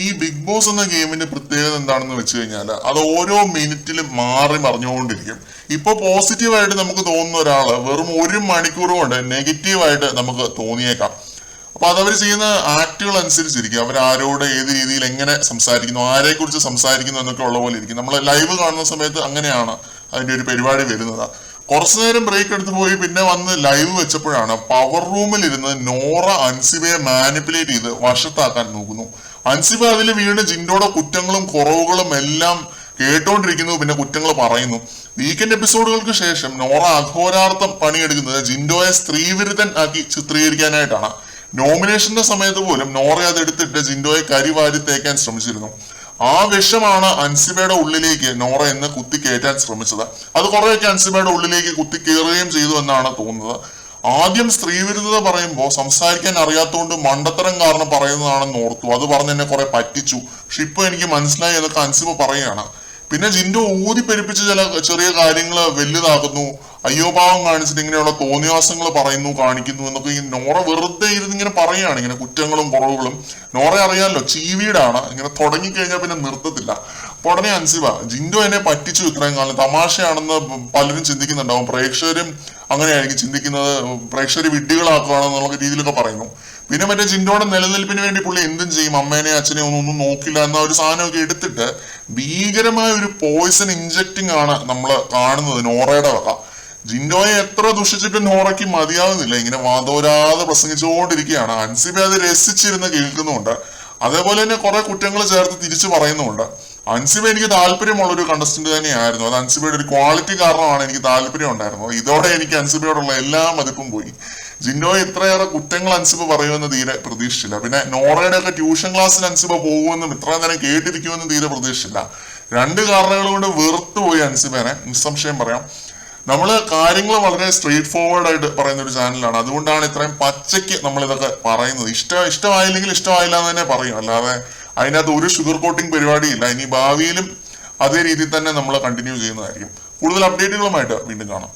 ഈ big boss എന്ന ഗെയിമിന്റെ പ്രത്യേകത എന്താണെന്ന് വെച്ച് കഴിഞ്ഞാൽ അത് ഓരോ മിനിറ്റിലും മാറി മറിഞ്ഞുകൊണ്ടിരിക്കും. ഇപ്പൊ പോസിറ്റീവായിട്ട് നമുക്ക് തോന്നുന്ന ഒരാള് വെറും 1 മണിക്കൂർ കൊണ്ട് നെഗറ്റീവായിട്ട് നമുക്ക് തോന്നിയേക്കാം. അപ്പൊ അതവർ ചെയ്യുന്ന ആക്ടുകൾ അനുസരിച്ചിരിക്കും, അവർ ആരോട് ഏത് രീതിയിൽ എങ്ങനെ സംസാരിക്കുന്നു, ആരെ കുറിച്ച് സംസാരിക്കുന്നു എന്നൊക്കെ ഉള്ള പോലെ ഇരിക്കും. നമ്മൾ ലൈവ് കാണുന്ന സമയത്ത് അങ്ങനെയാണ് അതിന്റെ ഒരു പരിപാടി വരുന്നത്. കുറച്ചു നേരം ബ്രേക്ക് എടുത്ത് പോയി പിന്നെ വന്ന് ലൈവ് വെച്ചപ്പോഴാണ് പവർ റൂമിൽ ഇരുന്ന് നോറ അൻസിബയെ മാനിപ്പുലേറ്റ് ചെയ്ത് വശത്താക്കാൻ നോക്കുന്നു. അൻസിബ അതിൽ വീണ്ടും ജിൻഡോയുടെ കുറ്റങ്ങളും കുറവുകളും എല്ലാം കേട്ടോണ്ടിരിക്കുന്നു, പിന്നെ കുറ്റങ്ങൾ പറയുന്നു. വീക്കെൻഡ് എപ്പിസോഡുകൾക്ക് ശേഷം നോറ അഘോരാർത്ഥം പണിയെടുക്കുന്നത് ജിൻഡോയെ സ്ത്രീവിരുദ്ധൻ ആക്കി ചിത്രീകരിക്കാനായിട്ടാണ്. നോമിനേഷന്റെ സമയത്ത് പോലും നോറ അത് എടുത്തിട്ട് ജിൻഡോയെ കരിവാരി തേക്കാൻ ശ്രമിച്ചിരുന്നു. ആ വിഷമാണ് അൻസിബയുടെ ഉള്ളിലേക്ക് നോറ എന്ന് കുത്തിക്കയറ്റാൻ ശ്രമിച്ചത്. അത് കുറെയൊക്കെ അൻസിബയുടെ ഉള്ളിലേക്ക് കുത്തിക്കയറുകയും ചെയ്തു എന്നാണ് തോന്നുന്നത്. ആദ്യം സ്ത്രീവിരുദ്ധത പറയുമ്പോൾ സംസാരിക്കാൻ അറിയാത്തതുകൊണ്ട് മണ്ടത്തരം കാരണം പറയുന്നതാണെന്ന് ഓർത്തു, അത് പറഞ്ഞ് എന്നെ കുറെ പറ്റിച്ചു, പക്ഷെ ഇപ്പൊ എനിക്ക് മനസ്സിലായി എന്നൊക്കെ അൻസിബ പറയുകയാണ്. പിന്നെ ജിൻഡോ ഊതിപ്പെരുപ്പിച്ച് ചില ചെറിയ കാര്യങ്ങൾ വലുതാകുന്നു, അയ്യോഭാവം കാണിച്ചിട്ട് ഇങ്ങനെയുള്ള തോന്നിവാസങ്ങൾ പറയുന്നു, കാണിക്കുന്നു എന്നൊക്കെ ഈ നോറ വെറുതെ ഇരുന്ന് ഇങ്ങനെ പറയുകയാണ്, ഇങ്ങനെ കുറ്റങ്ങളും കുറവുകളും. നോറ അറിയാമല്ലോ, ചീവീടാണ്, ഇങ്ങനെ തുടങ്ങിക്കഴിഞ്ഞാൽ പിന്നെ നിർത്തത്തില്ല. അപ്പൊ ഉടനെ അൻസിബ ജിൻഡോ എന്നെ പറ്റിച്ചു ഇത്രയും കാലം, തമാശയാണെന്ന് പലരും ചിന്തിക്കുന്നുണ്ടാവും, പ്രേക്ഷകരും അങ്ങനെയായിരിക്കും ചിന്തിക്കുന്നത്, പ്രേക്ഷകർ വിഡ്ഢികളാക്കുകയാണെന്നുള്ള രീതിയിലൊക്കെ പറയുന്നു. പിന്നെ മറ്റേ ജിൻഡോയുടെ നിലനിൽപ്പിന് വേണ്ടി പുള്ളി എന്തും ചെയ്യും, അമ്മേനെ അച്ഛനെ ഒന്നും നോക്കില്ല എന്ന ഒരു സാധനമൊക്കെ എടുത്തിട്ട് ഭീകരമായ ഒരു പോയിസൺ ഇഞ്ചക്റ്റിംഗ് ആണ് നമ്മൾ കാണുന്നത് നോറയുടെ വക. ജിൻഡോയെ എത്ര ദുഷിച്ചിട്ടും നോറയ്ക്ക് മതിയാവുന്നില്ല, ഇങ്ങനെ വാതോരാതെ പ്രസംഗിച്ചുകൊണ്ടിരിക്കുകയാണ്. അൻസിബ അത് രസിച്ചിരുന്ന് കേൾക്കുന്നുണ്ട്, അതേപോലെ തന്നെ കുറെ കുറ്റങ്ങൾ ചേർത്ത് തിരിച്ചു പറയുന്നുമുണ്ട്. അൻസിബ എനിക്ക് താല്പര്യമുള്ള ഒരു കണ്ടസ്റ്റന്റ് തന്നെയായിരുന്നു, അത് അൻസിബയുടെ ഒരു ക്വാളിറ്റി കാരണമാണ് എനിക്ക് താല്പര്യം ഉണ്ടായിരുന്നത്. ഇതോടെ എനിക്ക് അൻസിബയോടുള്ള എല്ലാ മതിപ്പും പോയി. ജിൻഡോയെ ഇത്രയേറെ കുറ്റങ്ങൾ അൻസിബ പറയുമെന്ന് തീരെ പ്രതീക്ഷിച്ചില്ല. പിന്നെ നോറയുടെ ഒക്കെ ട്യൂഷൻ ക്ലാസ്സിൽ അൻസിബ പോകുമെന്നും ഇത്രയും നേരം കേട്ടിരിക്കുമെന്നും തീരെ പ്രതീക്ഷിച്ചില്ല. 2 കാരണങ്ങൾ കൊണ്ട് വെറുത്തുപോയി അൻസിബേനെ, നിസ്സംശയം പറയാം. നമ്മള് കാര്യങ്ങൾ വളരെ സ്ട്രെയിറ്റ് ഫോർവേഡ് ആയിട്ട് പറയുന്ന ഒരു ചാനലാണ്, അതുകൊണ്ടാണ് ഇത്രയും പച്ചയ്ക്ക് നമ്മൾ ഇതൊക്കെ പറയുന്നത്. ഇഷ്ടമായില്ലെങ്കിൽ ഇഷ്ടമായില്ല എന്ന് തന്നെ പറയും, അല്ലാതെ അതിനകത്ത് ഒരു ഷുഗർ കോട്ടിംഗ് പരിപാടിയില്ല. ഇനി ഭാവിയിലും അതേ രീതിയിൽ തന്നെ നമ്മൾ കണ്ടിന്യൂ ചെയ്യുന്നതായിരിക്കും. കൂടുതൽ അപ്ഡേറ്റുകളുമായിട്ട് വീണ്ടും കാണാം.